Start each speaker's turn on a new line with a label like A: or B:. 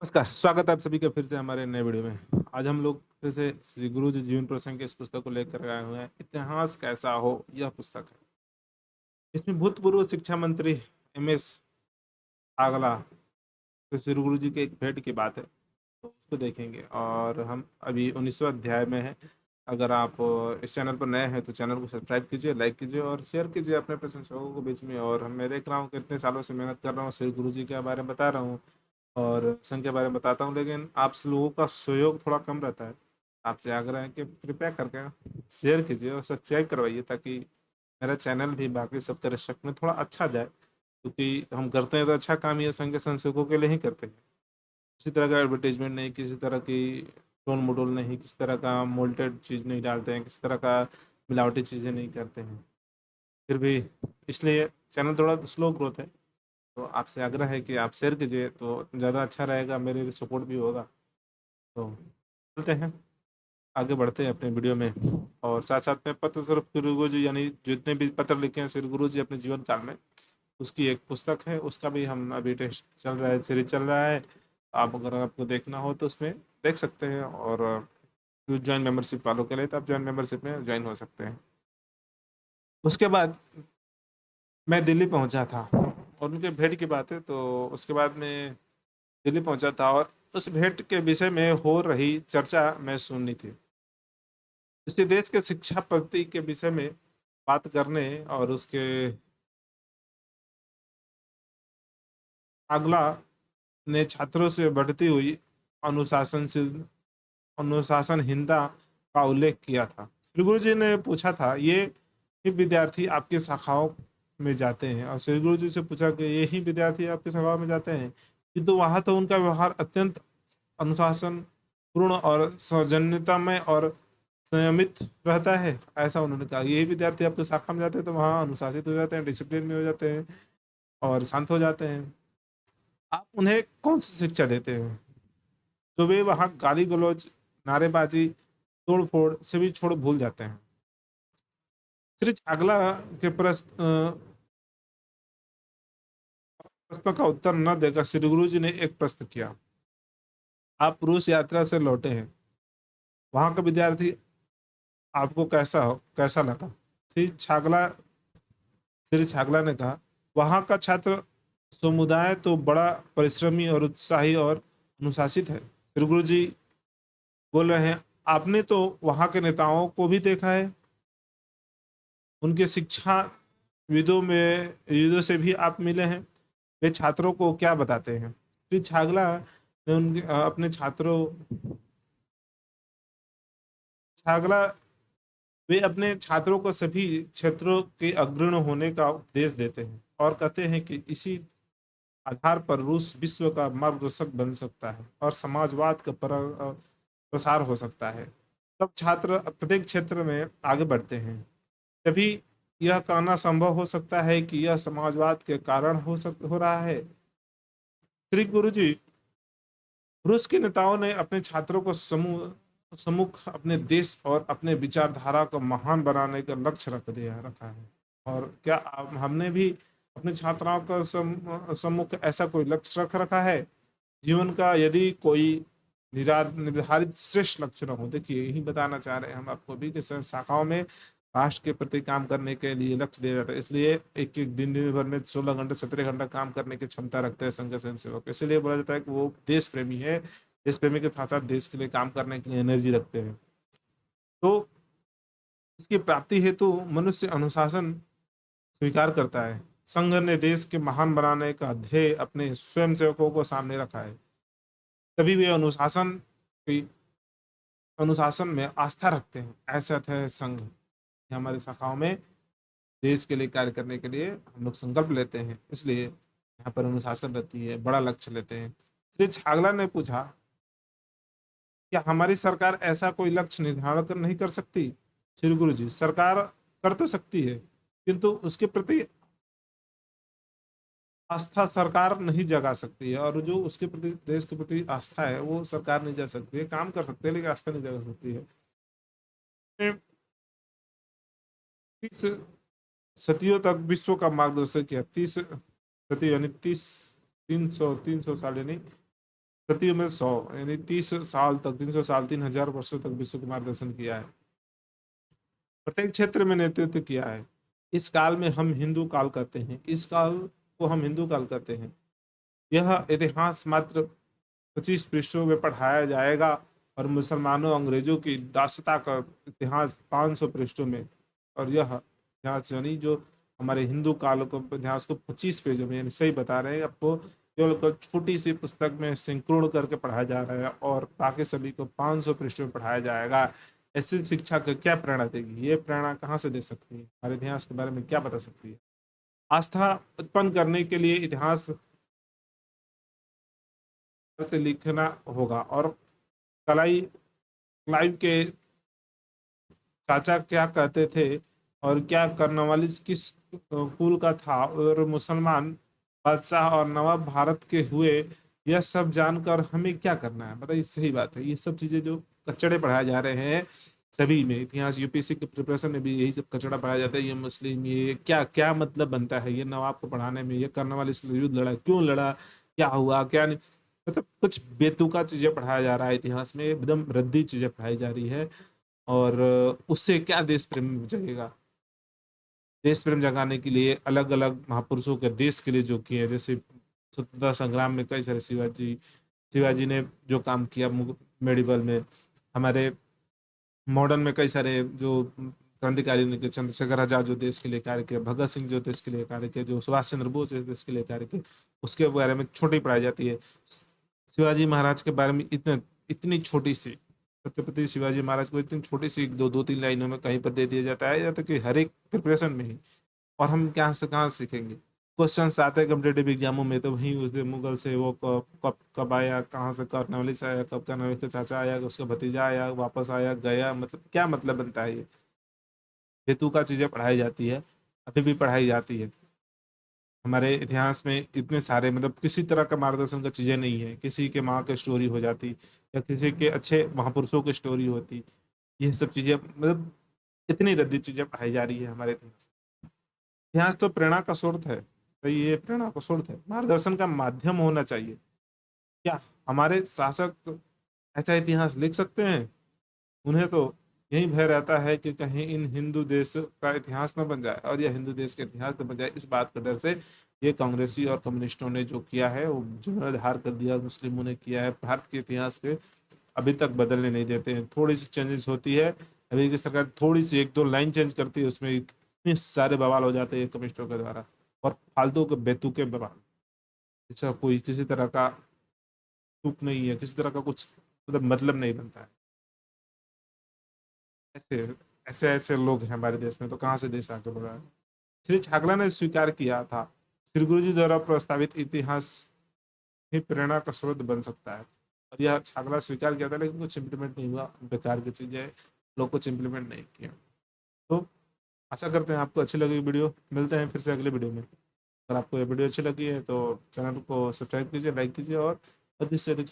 A: नमस्कार, स्वागत है आप सभी का फिर से हमारे नए वीडियो में। आज हम लोग फिर से श्री गुरु जी जीवन प्रसंग के इस पुस्तक को लेकर आए हुए हैं। इतिहास कैसा हो, यह पुस्तक है। इसमें भूतपूर्व शिक्षा मंत्री एमएस आगला तो श्री गुरु जी के एक भेंट की बात है, तो उसको देखेंगे। और हम अभी 19वें अध्याय में हैं। अगर आप इस चैनल पर नए हैं तो चैनल को सब्सक्राइब कीजिए, लाइक कीजिए और शेयर कीजिए अपने प्रशंसकों को बीच में। और मैं देख रहा हूँ कि इतने सालों से मेहनत कर रहा हूँ, श्री गुरु जी के बारे में बता रहा हूँ और संघ के बारे में बताता हूँ, लेकिन आप लोगों का सहयोग थोड़ा कम रहता है। आपसे आग्रह है कि कृपया करके शेयर कीजिए और सब्सक्राइब करवाइए, ताकि मेरा चैनल भी बाकी सब दर्शक में थोड़ा अच्छा जाए। क्योंकि हम करते हैं तो अच्छा काम ये संघ के संशोधकों के लिए ही करते हैं। किसी तरह का एडवर्टीजमेंट नहीं, किसी तरह की टोल मटोल नहीं, किसी तरह का मोल्टेड चीज़ नहीं डालते हैं, किसी तरह का मिलावटी चीज़ें नहीं करते हैं। फिर भी इसलिए चैनल थोड़ा स्लो ग्रोथ है, तो आपसे आग्रह है कि आप शेयर कीजिए तो ज़्यादा अच्छा रहेगा, मेरे लिए सपोर्ट भी होगा। तो चलते हैं, आगे बढ़ते हैं अपने वीडियो में। और साथ साथ में पत्र स्वरूप श्री गुरु जी, यानी जितने भी पत्र लिखे हैं श्री गुरु जी अपने जीवन काल में, उसकी एक पुस्तक है। उसका भी हम अभी टेस्ट चल रहा है, सीरीज चल रहा है। आप अगर आपको देखना हो तो उसमें देख सकते हैं। और ज्वाइन मेंबरशिप वालों के लिए तो आप ज्वाइन मेंबरशिप में ज्वाइन हो सकते हैं। उसके बाद मैं दिल्ली पहुंचा था और उनके भेंट की बात है, तो उसके बाद मैं दिल्ली पहुंचा था और उस भेंट के विषय में हो रही चर्चा मैं सुननी थी। इसलिए देश के शिक्षा पद्धति के विषय में बात करने और उसके अगला ने छात्रों से बढ़ती हुई अनुशासनशील अनुशासनहीनता का उल्लेख किया था। श्री गुरु जी ने पूछा था, ये ही विद्यार्थी आपकी शाखाओं में जाते हैं? और श्री गुरु जी से पूछा कि ये ही विद्यार्थी आपकी शाखाओं में जाते हैं? किंतु वहाँ तो उनका व्यवहार अत्यंत अनुशासन पूर्ण और सौजन्यतामय और संयमित रहता है, ऐसा उन्होंने कहा। यही विद्यार्थी आपकी शाखा में जाते हैं तो वहाँ अनुशासित हो जाते हैं, डिसिप्लिन में हो जाते हैं और शांत हो जाते हैं। आप उन्हें कौन सी शिक्षा देते हैं जो वे वहाँ गाली गलौज, नारेबाजी, तोड़ फोड़ से भी छोड़ भूल जाते हैं? श्री अगला के प्रश्न का उत्तर न देकर श्री गुरु जी ने एक प्रश्न किया। आप रूस यात्रा से लौटे हैं, वहां का विद्यार्थी आपको कैसा लगा? श्री छागला श्री छागला ने कहा, वहां का छात्र समुदाय तो बड़ा परिश्रमी और उत्साही और अनुशासित है। श्री गुरु जी बोल रहे हैं, आपने तो वहां के नेताओं को भी देखा है, उनके शिक्षा विदों से भी आप मिले हैं। वे छात्रों को क्या बताते हैं? श्री छागला ने उनके अपने छात्रों छागला वे अपने छात्रों को सभी क्षेत्रों के अग्रणी होने का उपदेश देते हैं और कहते हैं कि इसी आधार पर रूस विश्व का मार्गदर्शक बन सकता है और समाजवाद का प्रसार हो सकता है। तब छात्र प्रत्येक क्षेत्र में आगे बढ़ते हैं। तभी यह कहना संभव हो सकता है कि यह समाजवाद के कारण हो रहा है। श्री गुरु जी, रूस के नेताओं ने अपने छात्रों को सम्मुख अपने देश और अपने विचारधारा को महान बनाने का लक्ष्य रखा है। और क्या हमने भी अपने छात्राओं का सम्मुख ऐसा कोई लक्ष्य रख रखा है जीवन का? यदि कोई निर्धारित श्रेष्ठ लक्ष्य न हो, देखिए यही बताना चाह रहे हैं हम आपको भी कि शाखाओं में राष्ट्र के प्रति काम करने के लिए लक्ष्य दिया जाता है। इसलिए एक एक दिन भर में 16 घंटे 17 घंटा काम करने की क्षमता रखते हैं संघ स्वयं सेवक। इसलिए बोला जाता है कि वो देश प्रेमी है। देश प्रेमी के साथ साथ देश के लिए काम करने के लिए एनर्जी रखते हैं। तो इसकी प्राप्ति हेतु मनुष्य अनुशासन स्वीकार करता है। संघ ने देश के महान बनाने का ध्येय अपने स्वयं सेवकों को सामने रखा है। तभी वे अनुशासन में आस्था रखते हैं। ऐसा है संघ। हमारी शाखाओं में देश के लिए कार्य करने के लिए हम लोग संकल्प लेते हैं, इसलिए यहाँ पर अनुशासन रहती है, बड़ा लक्ष्य लेते हैं। श्री छागला ने पूछा, क्या हमारी सरकार ऐसा कोई लक्ष्य निर्धारण नहीं कर सकती? श्री गुरु जी, सरकार कर तो सकती है, किंतु उसके प्रति आस्था सरकार नहीं जगा सकती है। और जो उसके प्रति, देश के प्रति आस्था है, वो सरकार नहीं जगा सकती है। काम कर सकते हैं लेकिन आस्था नहीं जगा सकती है। 30 सदियों तक विश्व का मार्गदर्शन किया। 30 सदी यानी 30 300 साल यानी सदियों में 100 यानी 30 साल तक, 300 साल, 3000 वर्षों तक विश्व के मार्गदर्शन किया है, प्रत्येक क्षेत्र में नेतृत्व किया है। इस काल में हम हिंदू काल कहते हैं, इस काल को हम हिंदू काल कहते हैं। यह इतिहास मात्र 25 पृष्ठों में पढ़ाया जाएगा और मुसलमानों अंग्रेजों की दासता का इतिहास 500 पृष्ठों में, और यह इतिहास यानी जो हमारे हिंदू काल को इतिहास को 25 पेजों में, यानी सही बता रहे हैं आपको, केवल छोटी सी पुस्तक में संपूर्ण करके पढ़ाया जा रहा है और बाकी सभी को 500 पृष्ठों में पढ़ाया जाएगा। ऐसी शिक्षा को क्या प्रेरणा देगी? ये प्रेरणा कहाँ से दे सकती है? हमारे इतिहास के बारे में क्या बता सकती है? आस्था उत्पन्न करने के लिए इतिहास से लिखना होगा। और कलाई क्लाइव के चाचा क्या कहते थे और क्या कर्नवालिस किस कुल का था और मुसलमान बादशाह और नवाब भारत के हुए, यह सब जानकर हमें क्या करना है? बताइए, सही बात है। ये सब चीजें जो कचड़े पढ़ाए जा रहे हैं सभी में, इतिहास यूपीएससी के प्रिपरेशन में भी यही सब कचड़ा पढ़ाया जाता है। ये मुस्लिम, ये क्या क्या मतलब बनता है ये नवाब को पढ़ाने में? ये कर्नवालिस युद्ध लड़ा, क्यों लड़ा, क्या हुआ क्या नहीं, मतलब कुछ बेतुका चीजें पढ़ाया जा रहा है इतिहास में, एकदम रद्दी चीजें पढ़ाई जा रही है। और उससे क्या देश प्रेम जगेगा? देश प्रेम जगाने के लिए अलग अलग महापुरुषों के देश के लिए जो किए, जैसे स्वतंत्रता संग्राम में कई सारे शिवाजी शिवाजी ने जो काम किया मेडिवल में, हमारे मॉडर्न में कई सारे जो क्रांतिकारी ने, चंद्रशेखर आजाद जो देश के लिए कार्य किया, भगत सिंह जो देश के लिए कार्य किया, जो सुभाष चंद्र बोस जो देश के लिए कार्य किया, उसके बारे में छोटी पढ़ाई जाती है। शिवाजी महाराज के बारे में इतने इतनी छोटी सी, छत्रपति शिवाजी महाराज को इतनी छोटी सी दो दो तीन लाइनों में कहीं पर दे दिया जाता है, या तो कि हर एक प्रिपरेशन में ही। और हम क्या से कहाँ सीखेंगे? क्वेश्चन आते हैं कम्पिटेटिव एग्जामों में, तो वहीं उस दिन मुगल से वो कब कब कब आया, कहाँ से कर्नवालिस आया, कब कर्नवालिस का चाचा आया, उसका भतीजा आया, वापस आया, गया, मतलब क्या मतलब बनता है? ये हेतु का चीजें पढ़ाई जाती है, अभी भी पढ़ाई जाती है। हमारे इतिहास में इतने सारे, मतलब किसी तरह का मार्गदर्शन का चीजें नहीं है। किसी के माँ की स्टोरी हो जाती, या किसी के अच्छे महापुरुषों की स्टोरी होती, ये सब चीजें, मतलब इतनी रद्दी चीजें पढ़ाई जा रही है हमारे इतिहास। इतिहास तो प्रेरणा का स्रोत है, तो ये प्रेरणा का स्रोत है, मार्गदर्शन का माध्यम होना चाहिए। क्या हमारे शासक ऐसा इतिहास लिख सकते हैं? उन्हें तो यही भय रहता है कि कहीं इन हिंदू देश का इतिहास न बन जाए, और यह हिंदू देश का इतिहास न बन जाए, इस बात का डर से ये कांग्रेसी और कम्युनिस्टों ने जो किया है वो जूनाधार कर दिया, मुस्लिमों ने किया है। भारत के इतिहास के अभी तक बदलने नहीं देते हैं। थोड़ी सी चेंजेस होती है, अभी की सरकार थोड़ी सी एक दो लाइन चेंज करती है, उसमें इतने सारे बवाल हो जाते हैं कम्युनिस्टों के द्वारा, और फालतू के बेतुके बवाल। इसका कोई किसी तरह का तुक नहीं है, किसी तरह का कुछ मतलब नहीं बनता है। ऐसे ऐसे ऐसे लोग हैं हमारे देश में, तो कहाँ से देश आगे बढ़ रहा है? श्री छागला ने स्वीकार किया था, श्री गुरु जी द्वारा प्रस्तावित इतिहास ही प्रेरणा का स्रोत बन सकता है। और यह छागला स्वीकार किया था, लेकिन कुछ इम्प्लीमेंट नहीं हुआ, बेकार की चीजें, लोग कुछ इम्प्लीमेंट नहीं किया। तो आशा करते हैं आपको अच्छी लगी वीडियो। मिलते हैं फिर से अगले वीडियो में। अगर आपको ये वीडियो अच्छी लगी है तो चैनल को सब्सक्राइब कीजिए, लाइक कीजिए, और अधिक से अधिक